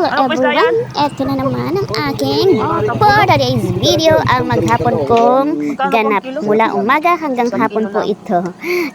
Everyone, eto na naman ang aking for today's video, ang maghapon kong ganap. Mula umaga hanggang hapon po ito.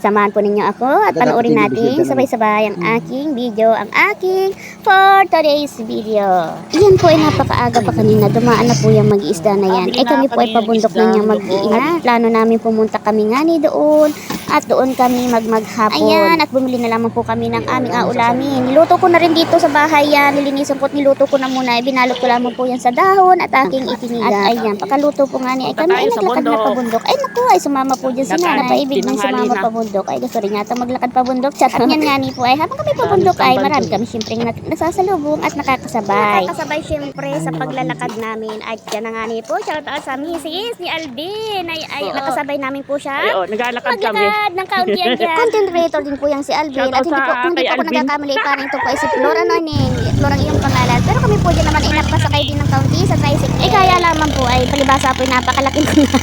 Samahan po ninyo ako at panoorin natin sabay-sabay ang aking video, ang aking for today's video. Yan po ay napakaaga pa kanina, dumaan na po yung mag-iisda na yan. Kami po ay pabundok na niya mag-iina. Plano namin pumunta kami nga ni doon at doon kami maghapon. Ayan, at bumili na lamang po kami ng aming aulamin. Niluto ko na rin dito sa bahay yan. Nilinisan po at niluto ko na muna. Binalot ko lamang po yan sa dahon at aking itiniga. At ayan, pakaluto po nga niya. Ay kami ay naglakad na pabundok. Ay naku, ay sumama po dyan si nanay. Napaibig ng sumama pabundok. Ay gusto rin yata maglakad pabundok. At yan nga ni po ay habang kami pabundok ay marami kami siyempre nasasalubong at nakakasabay. Nakakasabay siyempre sa paglalakad namin. Ay yan na nga ni po. Shout out sa misis ni Alvin. Ay nakasabay namin po siya. Naglalakad kami. Ng kaunti yan dyan. Content creator din po yung si Alvin. At hindi po ako nagkakamali. Parang ito po ay si Flora Noning. Flora ang iyong pangalan. Pero kami po din naman ay napasakay din ng kaunti sa tricycle. Kaya lamang po ay palibasa po ay napakalaking ko na.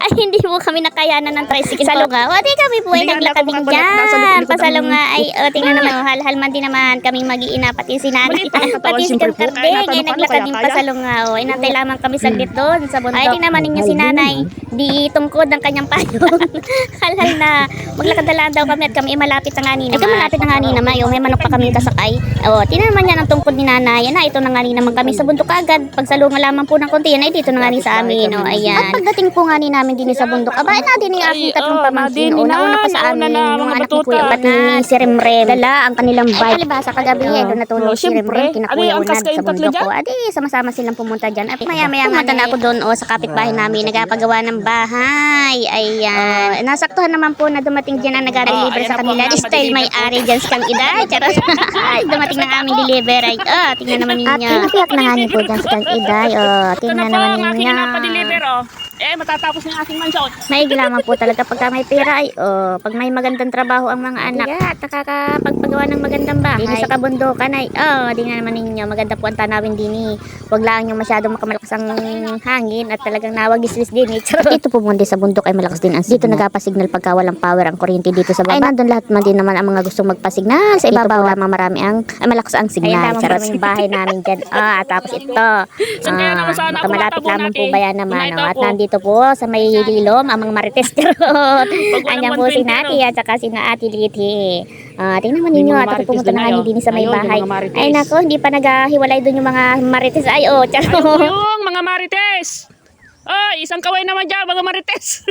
Ay hindi po kami nakayanan ng tricycle sa Lunga. O di kami po ay naglakad din dyan. Pasalunga ay tingnan naman. Hal man din naman kaming mag-iina. Pati si nanay. Pati si Kardeng ay naglakad din pasalunga. O inantay lamang kami saglit doon sa bundok. Ay tingnan naman ninyo si nanay. Di tungkod ang kanyang payong. Hal na maglakad na lang daw kami at kami malapit na nga ni naman. Malapit na nga ni naman. May manok pa kami kasakay. O tingnan naman yan ang tungkod ni nanay. Yan na ito na nga ni naman kami sa bundok agad. Pagsalungan lamang po ng konti yan ay dito na nga ni sa amin. O ayan. At pagdating po nga ni namin din sa bundok. Aba natin yung aking tatlong pamangkin. O nauna pa sa amin yung anak ni Kuya Bat ni si Remrem. Dala ang kanilang bike. Palibasa kagabi doon natulog si Remrem. Kinakuya unad sa bundok ko. Adi sama-sama silang pumunta dyan. At maya-maya pumunta na ako doon sa kapitbahay namin. Nagpagawa ng bahay. Ayan. Nasaktuhan naman po na dumating dyan ang nag-deliver sa kanila. Style may-ari dyan sa Kang Iday. Charot. Dumating ng aming deliver. Ay, tingnan naman ninyo. At pinapiyak na nga niyo po dyan sa Kang Iday. Tingnan naman ninyo. Matatapos ng aking mansyon. Maigi lamang po talaga pagka may pera ay pag may magandang trabaho ang mga anak at nakakapagpagawa ng magandang bahay. Dini sa kabundukan ay di nga naman ninyo maganda po ang tanawin dini. Huwag lang yung masyadong makamalakas ang hangin at talagang nawag-iswis din. Dito po mundi sa bundok ay malakas din ang dito nagpasignal pagka walang power ang kuryente dito sa baba. Ay nandun lahat man din naman ang mga gustong magpasignal. Sa ibabaw lamang marami ang malakas ang signal. Charot yung bahay namin dyan. Tapos ito. Malapit lamang po bayan naman. At nandito po sa may lilom ang mga marites. Andiyan po si Nati at saka si Ate Liti. Tingnan mo ninyo at ako pumunta na nga din sa may bahay. Ay nako, hindi pa naghiwalay doon yung mga marites. Ay charot. Yung mga marites. Isang kaway naman dyan, mga marites.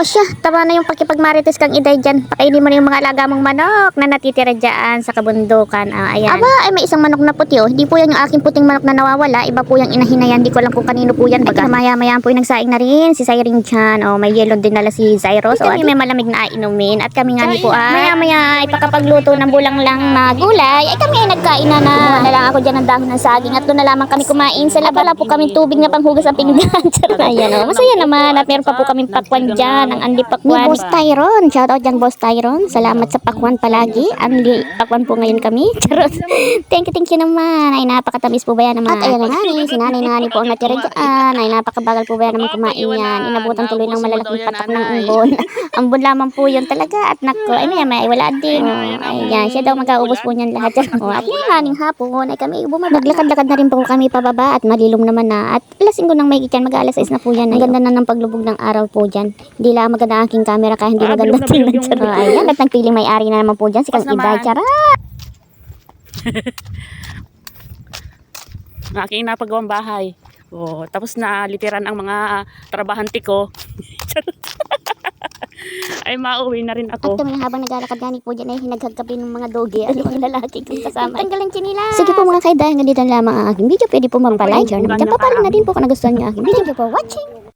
Siya, tama na yung pakipagmarites Kang Iday dyan. Pakainin mo na yung mga alaga mong manok na natitira dyan sa kabundukan. Ayan. Aba, ay may isang manok na puti. Hindi po yan yung aking puting manok na nawawala. Iba po yung inahinayan. Hindi ko alam kung kanino po yan. Baga maya-maya po yung nagsaing na rin. Si Cyrene dyan. May yellow din nala si Zyros. Kami may malamig na inumin. At kami nga ni po maya-maya ay pakapagluto ng bulang lang na gulay. Ay kami ay nagkain na na lang ako dyan ng dahon ng saging. At doon na lamang kami kumain. Sa labala po kami tubig na panghugas ang pinggan. Ayan masaya naman. At meron pa po kaming pakwan dyan. Ang Anli Pakwan. Ni Boss Tyron. Shoutout dyan Boss Tyron. Salamat sa pakwan palagi. Anli Pakwan po ngayon kami. Charot. Thank you naman. Ay napakatamis po ba yan naman. At ayan na nga si nanay po ang natira dyan. Ay napakabagal po ba yan naman kumain yan. Inabutan tuloy ng malalaking patak ng umbon. Ambon lamang po yun talaga. At nako, ay may wala din. Ayan, siya daw magkaubos po niyan lahat. At yung haning hapon ay kami maglakad-lakad na rin po kami pababa at malilom naman na. At alas 5 nang may kityan, mag-alas 6 na po yan. Ang ganda na ng paglubog ng araw po dyan. Hindi lang maganda ang aking camera kaya hindi maganda tingnan. Ayan, at nagpiling may-ari na naman po dyan si Kang Iday. Charot! Aking napagawang bahay. Tapos na literan ang mga trabahante ko. Ay mauwi na rin ako. At kami habang naglalakad gani po dyan ay hinaghagkapi ng mga dogi at yung lalaki kong kasama. Tanggalan chinila. Sige po mga kaiday, ganito lamang ang aking video. Pwede po magpa-like, share naman dyan. Papalo na din po kung nagustuhan nyo aking video. Thank you for watching.